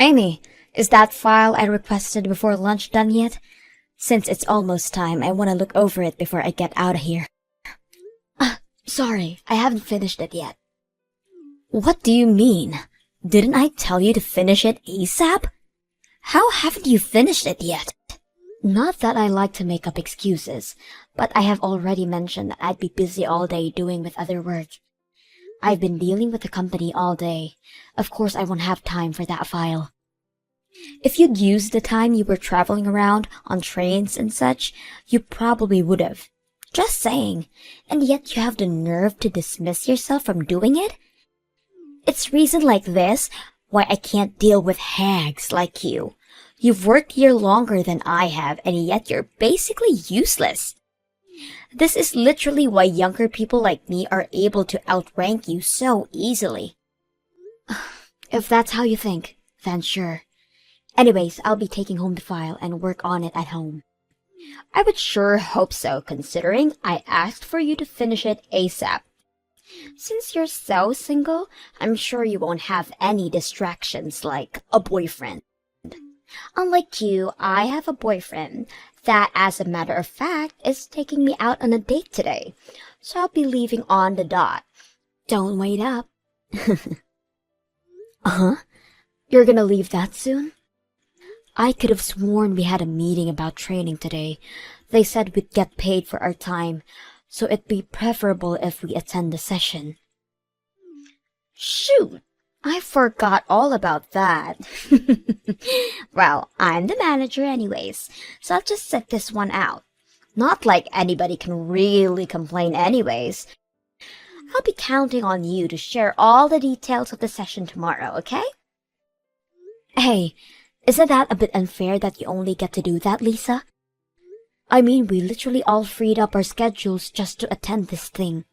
Amy, is that file I requested before lunch done yet? Since it's almost time, I want to look over it before I get out of here. Sorry, I haven't finished it yet. What do you mean? Didn't I tell you to finish it ASAP? How haven't you finished it yet? Not that I like to make up excuses, but I have already mentioned that I'd be busy all day doing with other work. I've been dealing with the company all day. Of course I won't have time for that file. If you'd used the time you were traveling around on trains and such, you probably would have. Just saying. And yet you have the nerve to dismiss yourself from doing it? It's reason like this why I can't deal with hags like you. You've worked here longer than I have, and yet you're basically useless. This is literally why younger people like me are able to outrank you so easily. If that's how you think, then sure. Anyways, I'll be taking home the file and work on it at home. I would sure hope so, considering I asked for you to finish it ASAP. Since you're so single, I'm sure you won't have any distractions like a boyfriend. Unlike you, I have a boyfriend that, as a matter of fact, is taking me out on a date today, so I'll be leaving on the dot. Don't wait up. Uh-huh? You're gonna leave that soon? I could have sworn we had a meeting about training today. They said we'd get paid for our time, so it'd be preferable if we attend the session. Shoot! I forgot all about that. Well, I'm the manager anyways, so I'll just sit this one out. Not like anybody can really complain anyways. I'll be counting on you to share all the details of the session tomorrow, okay? Hey, isn't that a bit unfair that you only get to do that, Lisa? I mean, we literally all freed up our schedules just to attend this thing.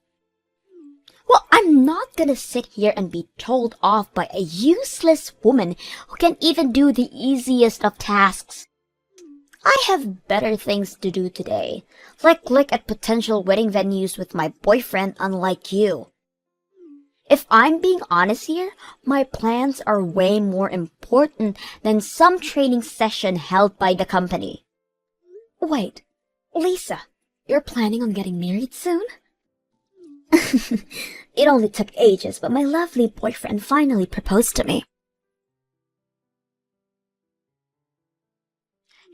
Well, I'm not gonna sit here and be told off by a useless woman who can't even do the easiest of tasks. I have better things to do today, like look at potential wedding venues with my boyfriend, unlike you. If I'm being honest here, my plans are way more important than some training session held by the company. Wait, Lisa, you're planning on getting married soon? It only took ages, but my lovely boyfriend finally proposed to me.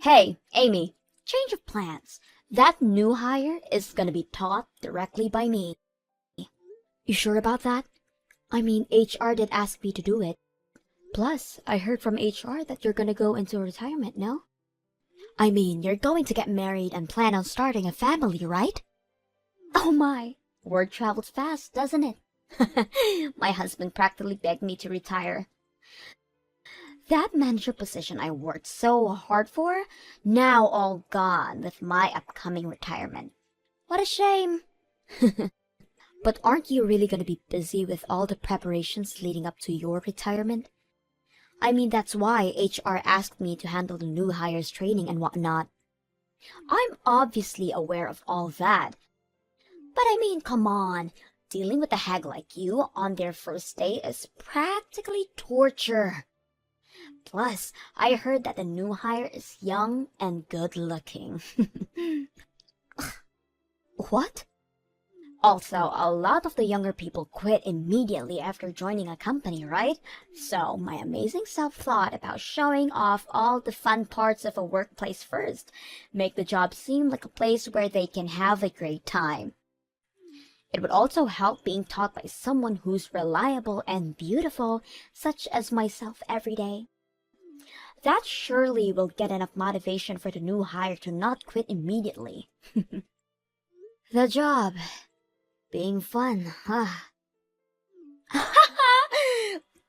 Hey, Amy, change of plans. That new hire is gonna be taught directly by me. You sure about that? I mean, HR did ask me to do it. Plus, I heard from HR that you're gonna go into retirement, no? I mean, you're going to get married and plan on starting a family, right? Oh my, word travels fast, doesn't it? My husband practically begged me to retire. That manager position I worked so hard for, now all gone with my upcoming retirement. What a shame. But aren't you really going to be busy with all the preparations leading up to your retirement? I mean, that's why HR asked me to handle the new hires training and whatnot. I'm obviously aware of all that. But I mean, come on. Dealing with a hag like you on their first day is practically torture. Plus, I heard that the new hire is young and good-looking. What? Also, a lot of the younger people quit immediately after joining a company, right? So, my amazing self thought about showing off all the fun parts of a workplace first, make the job seem like a place where they can have a great time. It would also help being taught by someone who's reliable and beautiful, such as myself every day. That surely will get enough motivation for the new hire to not quit immediately. The job being fun, huh?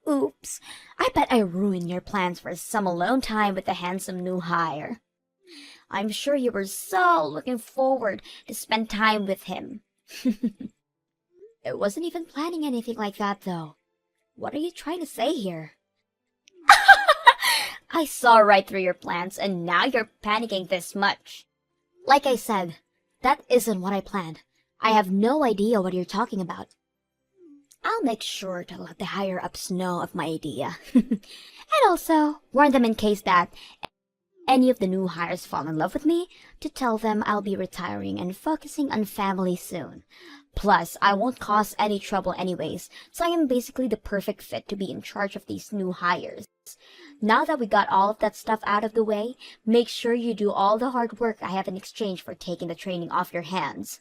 Oops, I bet I ruined your plans for some alone time with the handsome new hire. I'm sure you were so looking forward to spend time with him. I wasn't even planning anything like that, though. What are you trying to say here? I saw right through your plans, and now you're panicking this much. Like I said, that isn't what I planned. I have no idea what you're talking about. I'll make sure to let the higher-ups know of my idea. And also, warn them in case that any of the new hires fall in love with me, to tell them I'll be retiring and focusing on family soon. Plus, I won't cause any trouble anyways, so I am basically the perfect fit to be in charge of these new hires. Now that we got all of that stuff out of the way, make sure you do all the hard work I have in exchange for taking the training off your hands.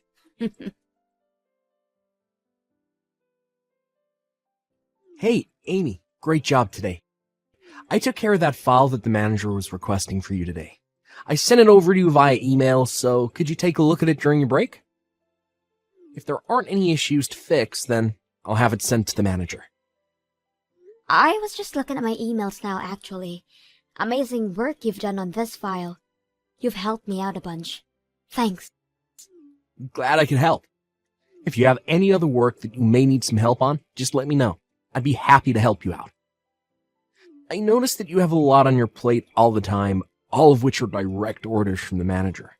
Hey, Amy, great job today. I took care of that file that the manager was requesting for you today. I sent it over to you via email, so could you take a look at it during your break? If there aren't any issues to fix, then I'll have it sent to the manager. I was just looking at my emails now, actually. Amazing work you've done on this file. You've helped me out a bunch. Thanks. Glad I could help. If you have any other work that you may need some help on, just let me know. I'd be happy to help you out. I noticed that you have a lot on your plate all the time, all of which are direct orders from the manager.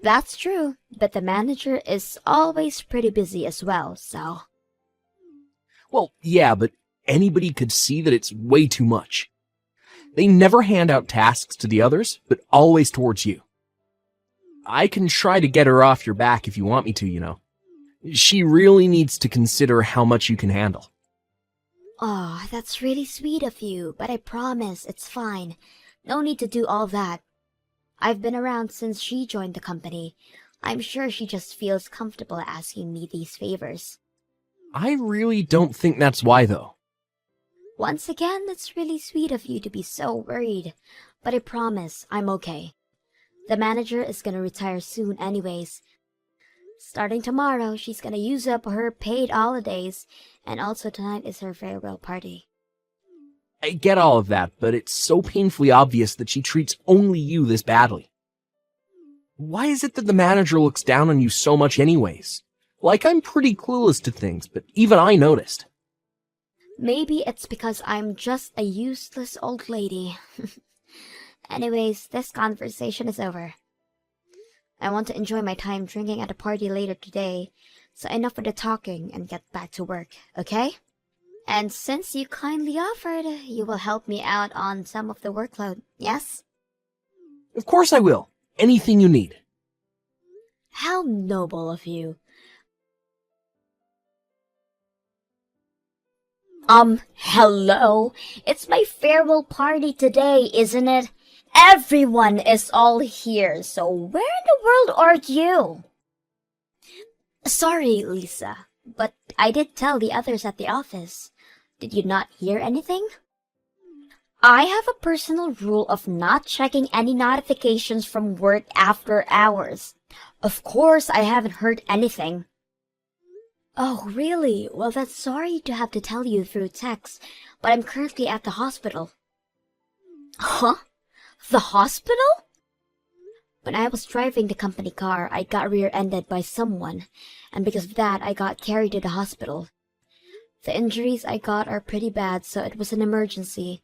That's true, but the manager is always pretty busy as well, so... Well, yeah, but anybody could see that it's way too much. They never hand out tasks to the others, but always towards you. I can try to get her off your back if you want me to, you know. She really needs to consider how much you can handle. Oh, that's really sweet of you, but I promise it's fine. No need to do all that. I've been around since she joined the company. I'm sure she just feels comfortable asking me these favors. I really don't think that's why, though. Once again, it's really sweet of you to be so worried, but I promise I'm okay. The manager is gonna retire soon anyways. Starting tomorrow, she's gonna use up her paid holidays, and also tonight is her farewell party. I get all of that, but it's so painfully obvious that she treats only you this badly. Why is it that the manager looks down on you so much anyways? Like, I'm pretty clueless to things, but even I noticed. Maybe it's because I'm just a useless old lady. Anyways, this conversation is over. I want to enjoy my time drinking at a party later today, so enough with the talking and get back to work, okay? And since you kindly offered, you will help me out on some of the workload, yes? Of course I will. Anything you need. How noble of you. Hello? It's my farewell party today, isn't it? Everyone is all here, so where in the world are you? Sorry, Lisa, but I did tell the others at the office. Did you not hear anything? I have a personal rule of not checking any notifications from work after hours. Of course, I haven't heard anything. Oh, really? Well, that's sorry to have to tell you through text, but I'm currently at the hospital. Huh? The hospital? When I was driving the company car, I got rear-ended by someone, and because of that, I got carried to the hospital. The injuries I got are pretty bad, so it was an emergency.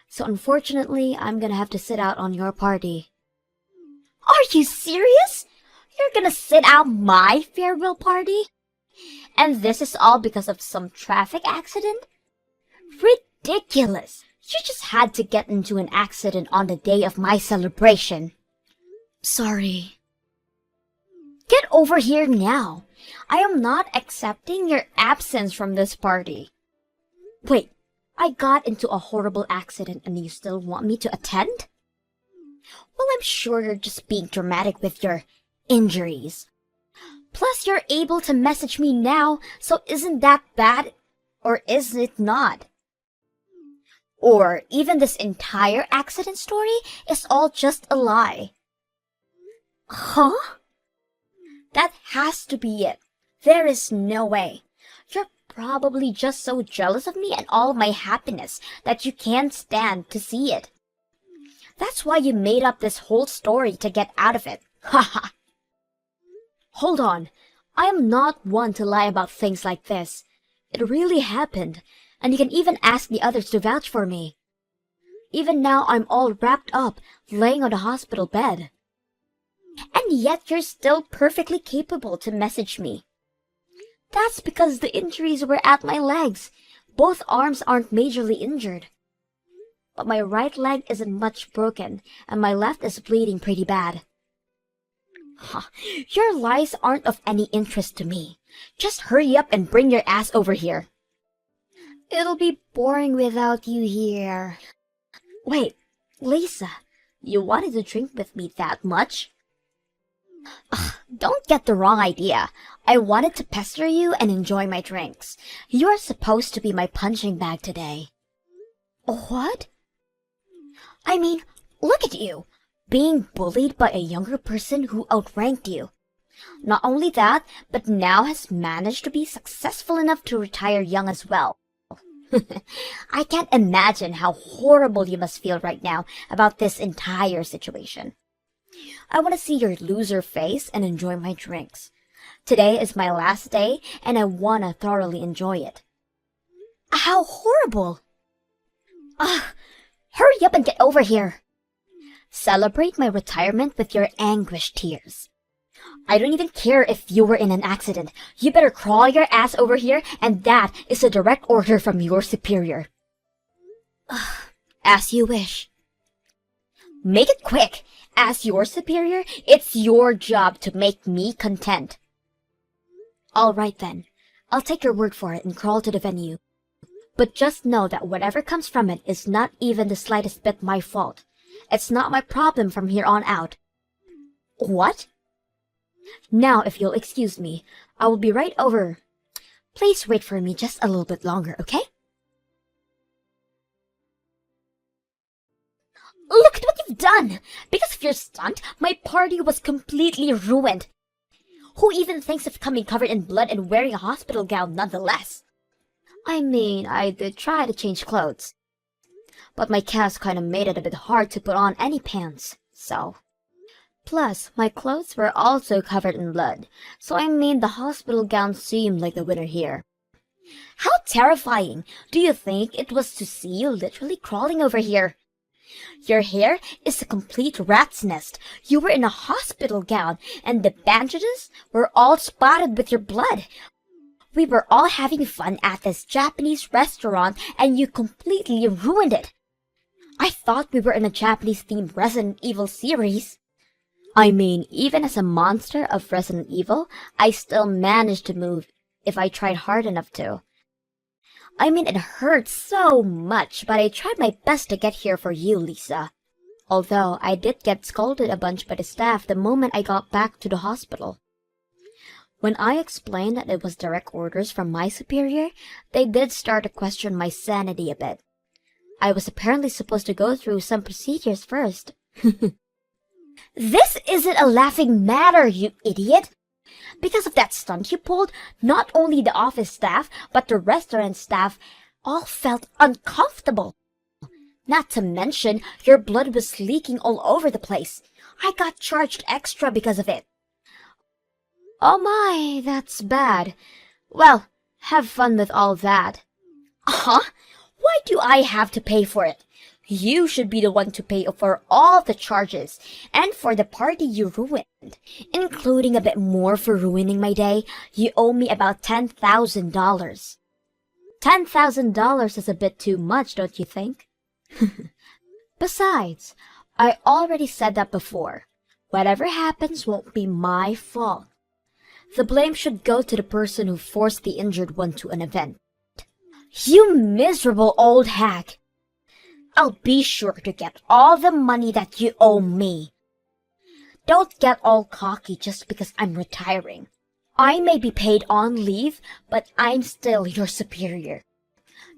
So unfortunately, I'm gonna have to sit out on your party. Are you serious? You're gonna sit out my farewell party? And this is all because of some traffic accident? Ridiculous! You just had to get into an accident on the day of my celebration. Sorry. Get over here now. I am not accepting your absence from this party. Wait, I got into a horrible accident and you still want me to attend? Well, I'm sure you're just being dramatic with your injuries. Plus, you're able to message me now, so isn't that bad? Or is it not? Or even this entire accident story is all just a lie. Huh? That has to be it. There is no way. You're probably just so jealous of me and all of my happiness that you can't stand to see it. That's why you made up this whole story to get out of it. Haha. Hold on. I am not one to lie about things like this. It really happened, and you can even ask the others to vouch for me. Even now, I'm all wrapped up, laying on the hospital bed. And yet you're still perfectly capable to message me. That's because the injuries were at my legs. Both arms aren't majorly injured. but my right leg isn't much broken, and my left is bleeding pretty bad. Huh. Your lies aren't of any interest to me. Just hurry up and bring your ass over here. It'll be boring without you here. Wait, Lisa, you wanted to drink with me that much? Ugh, don't get the wrong idea. I wanted to pester you and enjoy my drinks. You're supposed to be my punching bag today. What? I mean, look at you, being bullied by a younger person who outranked you. Not only that, but now has managed to be successful enough to retire young as well. I can't imagine how horrible you must feel right now about this entire situation. I want to see your loser face and enjoy my drinks. Today is my last day, and I want to thoroughly enjoy it. How horrible! Hurry up and get over here. Celebrate my retirement with your anguished tears. I don't even care if you were in an accident. You better crawl your ass over here, and that is a direct order from your superior. As you wish. Make it quick. As your superior, it's your job to make me content. All right then. I'll take your word for it and crawl to the venue. But just know that whatever comes from it is not even the slightest bit my fault. It's not my problem from here on out. What? Now, if you'll excuse me, I will be right over. Please wait for me just a little bit longer, okay? Look at what you've done! Because of your stunt, my party was completely ruined. Who even thinks of coming covered in blood and wearing a hospital gown nonetheless? I mean, I did try to change clothes. But my cast kinda made it a bit hard to put on any pants, so... Plus, my clothes were also covered in blood, so I made the hospital gown seem like the winner here. How terrifying! Do you think it was to see you literally crawling over here? Your hair is a complete rat's nest. You were in a hospital gown, and the bandages were all spotted with your blood. We were all having fun at this Japanese restaurant, and you completely ruined it. I thought we were in a Japanese-themed Resident Evil series. I mean, even as a monster of Resident Evil, I still managed to move if I tried hard enough to. I mean, it hurt so much, but I tried my best to get here for you, Lisa. Although, I did get scolded a bunch by the staff the moment I got back to the hospital. When I explained that it was direct orders from my superior, they did start to question my sanity a bit. I was apparently supposed to go through some procedures first. This isn't a laughing matter, you idiot! Because of that stunt you pulled, not only the office staff, but the restaurant staff all felt uncomfortable. Not to mention, your blood was leaking all over the place. I got charged extra because of it. Oh my, that's bad. Well, have fun with all that. Huh? Why do I have to pay for it? You should be the one to pay for all the charges, and for the party you ruined, including a bit more for ruining my day. You owe me about $10,000. $10,000 is a bit too much, don't you think? Besides, I already said that before. Whatever happens won't be my fault. The blame should go to the person who forced the injured one to an event. You miserable old hag! I'll be sure to get all the money that you owe me. Don't get all cocky just because I'm retiring. I may be paid on leave, but I'm still your superior.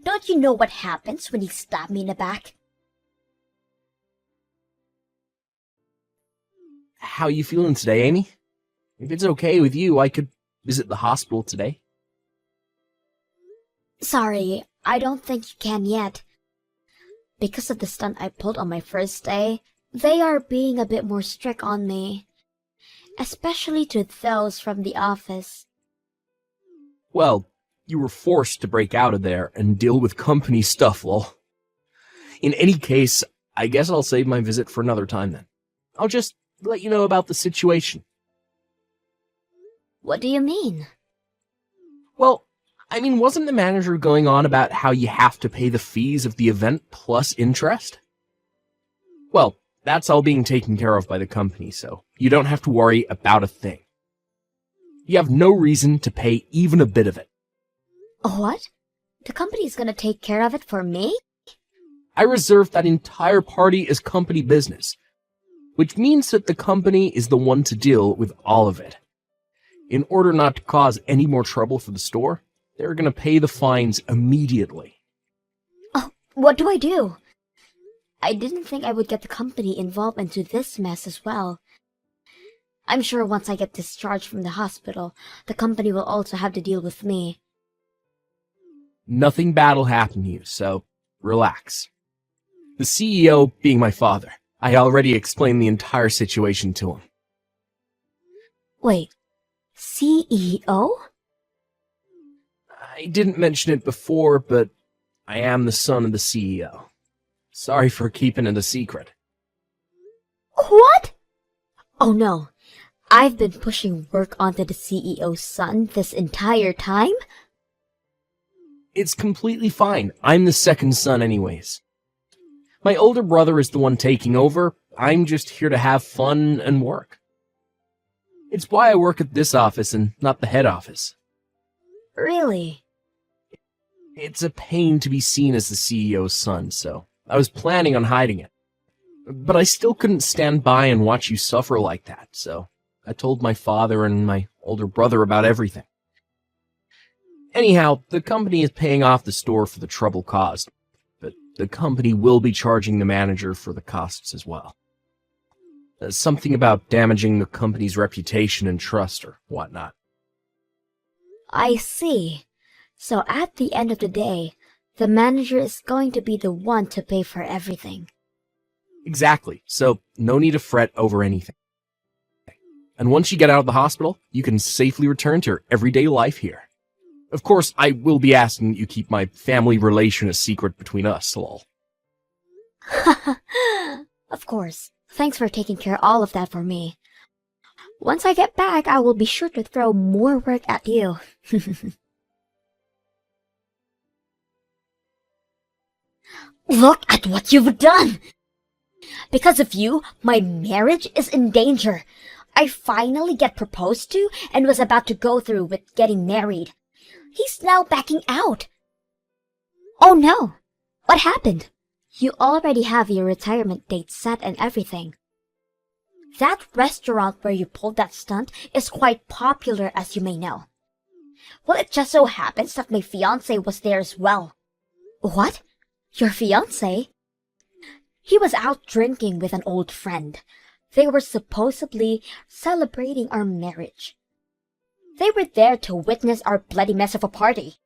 Don't you know what happens when you stab me in the back? How you feeling today, Amy? If it's okay with you, I could visit the hospital today. Sorry, I don't think you can yet. Because of the stunt I pulled on my first day, they are being a bit more strict on me. Especially to those from the office. Well, you were forced to break out of there and deal with company stuff, lol. In any case, I guess I'll save my visit for another time then. I'll just let you know about the situation. What do you mean? Well, I mean, wasn't the manager going on about how you have to pay the fees of the event plus interest? Well, that's all being taken care of by the company, so you don't have to worry about a thing. You have no reason to pay even a bit of it. What? The company's gonna take care of it for me? I reserved that entire party as company business, which means that the company is the one to deal with all of it. In order not to cause any more trouble for the store, they're gonna pay the fines immediately. Oh, what do I do? I didn't think I would get the company involved into this mess as well. I'm sure once I get discharged from the hospital, the company will also have to deal with me. Nothing bad will happen to you, so relax. The CEO being my father, I already explained the entire situation to him. Wait, CEO? I didn't mention it before, but I am the son of the CEO. Sorry for keeping it a secret. What? Oh no, I've been pushing work onto the CEO's son this entire time? It's completely fine. I'm the second son anyways. My older brother is the one taking over. I'm just here to have fun and work. It's why I work at this office and not the head office. Really? It's a pain to be seen as the CEO's son, so I was planning on hiding it. But I still couldn't stand by and watch you suffer like that, so I told my father and my older brother about everything. Anyhow, the company is paying off the store for the trouble caused, but the company will be charging the manager for the costs as well. Something about damaging the company's reputation and trust or whatnot. I see. So at the end of the day, the manager is going to be the one to pay for everything. Exactly, so no need to fret over anything. And once you get out of the hospital, you can safely return to your everyday life here. Of course, I will be asking that you keep my family relation a secret between us, lol. Of course. Thanks for taking care of all of that for me. Once I get back, I will be sure to throw more work at you. Look at what you've done! Because of you, my marriage is in danger. I finally get proposed to and was about to go through with getting married. He's now backing out. Oh no! What happened? You already have your retirement date set and everything. That restaurant where you pulled that stunt is quite popular, as you may know. Well, it just so happens that my fiancé was there as well. What? Your fiancé? He was out drinking with an old friend. They were supposedly celebrating our marriage. They were there to witness our bloody mess of a party.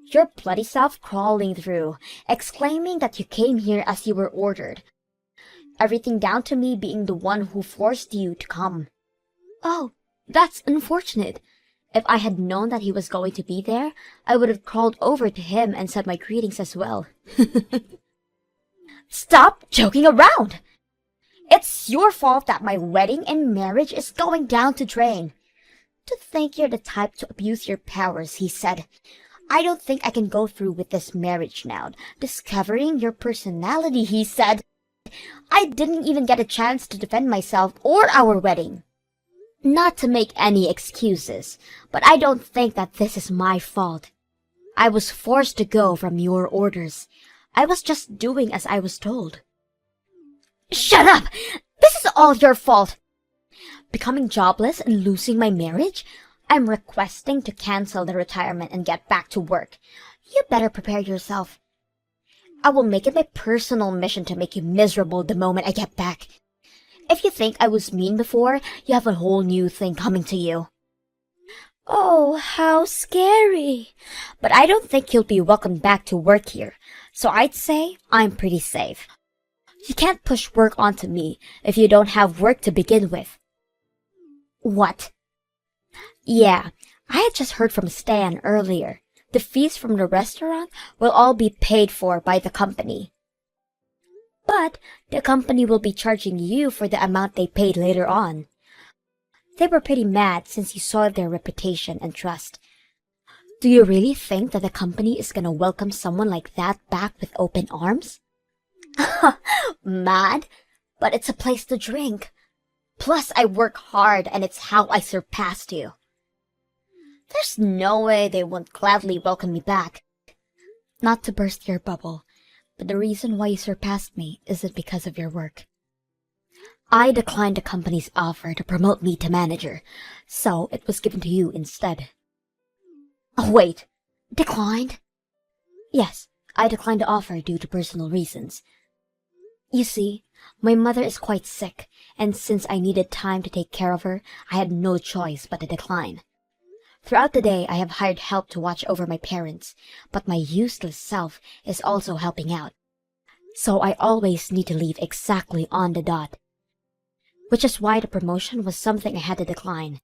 Your bloody self crawling through, exclaiming that you came here as you were ordered. Everything down to me being the one who forced you to come. Oh, that's unfortunate. If I had known that he was going to be there, I would have crawled over to him and said my greetings as well. Stop joking around! It's your fault that my wedding and marriage is going down the drain. To think you're the type to abuse your powers, he said. I don't think I can go through with this marriage now. Discovering your personality, he said. I didn't even get a chance to defend myself or our wedding. Not to make any excuses, but I don't think that this is my fault. I was forced to go from your orders. I was just doing as I was told. Shut up! This is all your fault! Becoming jobless and losing my marriage? I'm requesting to cancel the retirement and get back to work. You better prepare yourself. I will make it my personal mission to make you miserable the moment I get back. If you think I was mean before, you have a whole new thing coming to you. Oh, how scary. But I don't think you'll be welcomed back to work here, so I'd say I'm pretty safe. You can't push work onto me if you don't have work to begin with. What? Yeah, I had just heard from Stan earlier. The fees from the restaurant will all be paid for by the company. But the company will be charging you for the amount they paid later on. They were pretty mad since you saw their reputation and trust. Do you really think that the company is gonna welcome someone like that back with open arms? Mad? But it's a place to drink. Plus, I work hard and it's how I surpassed you. There's no way they won't gladly welcome me back. Not to burst your bubble, but the reason why you surpassed me isn't because of your work. I declined the company's offer to promote me to manager, so it was given to you instead. Oh, wait, declined? Yes, I declined the offer due to personal reasons. You see, my mother is quite sick, and since I needed time to take care of her, I had no choice but to decline. Throughout the day, I have hired help to watch over my parents, but my useless self is also helping out. So I always need to leave exactly on the dot. Which is why the promotion was something I had to decline.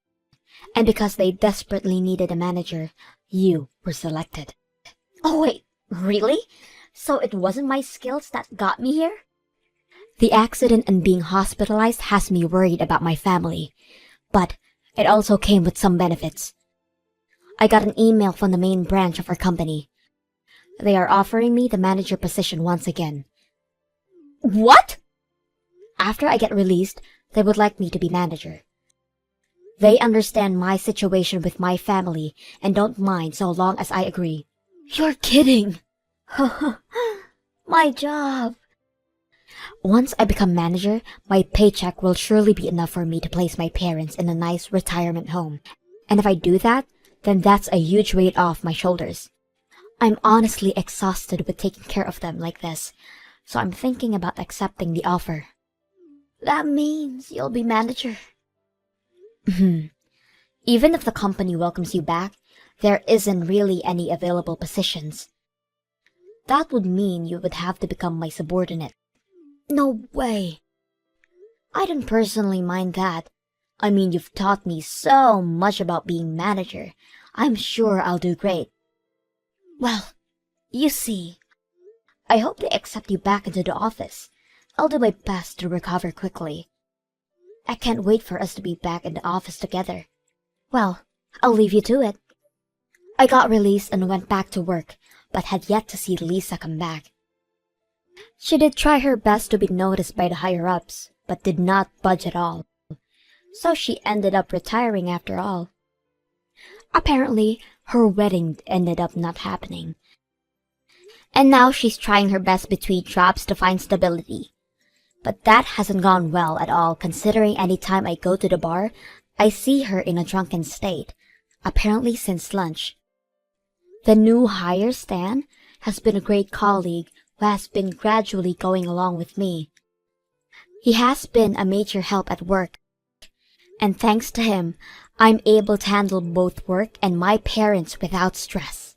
And because they desperately needed a manager, you were selected. Oh wait, really? So it wasn't my skills that got me here? The accident and being hospitalized has me worried about my family, but it also came with some benefits. I got an email from the main branch of our company. They are offering me the manager position once again. What? After I get released, they would like me to be manager. They understand my situation with my family and don't mind so long as I agree. You're kidding! My job! Once I become manager, my paycheck will surely be enough for me to place my parents in a nice retirement home. And if I do that, then that's a huge weight off my shoulders. I'm honestly exhausted with taking care of them like this, so I'm thinking about accepting the offer. That means you'll be manager. Even if the company welcomes you back, there isn't really any available positions. That would mean you would have to become my subordinate. No way. I don't personally mind that. I mean, you've taught me so much about being manager. I'm sure I'll do great. Well, you see, I hope they accept you back into the office. I'll do my best to recover quickly. I can't wait for us to be back in the office together. Well, I'll leave you to it. I got released and went back to work, but had yet to see Lisa come back. She did try her best to be noticed by the higher-ups, but did not budge at all. So she ended up retiring after all. Apparently, her wedding ended up not happening. And now she's trying her best between jobs to find stability. But that hasn't gone well at all, considering any time I go to the bar, I see her in a drunken state, apparently since lunch. The new hire, Stan, has been a great colleague who has been gradually going along with me. He has been a major help at work, and thanks to him, I'm able to handle both work and my parents without stress.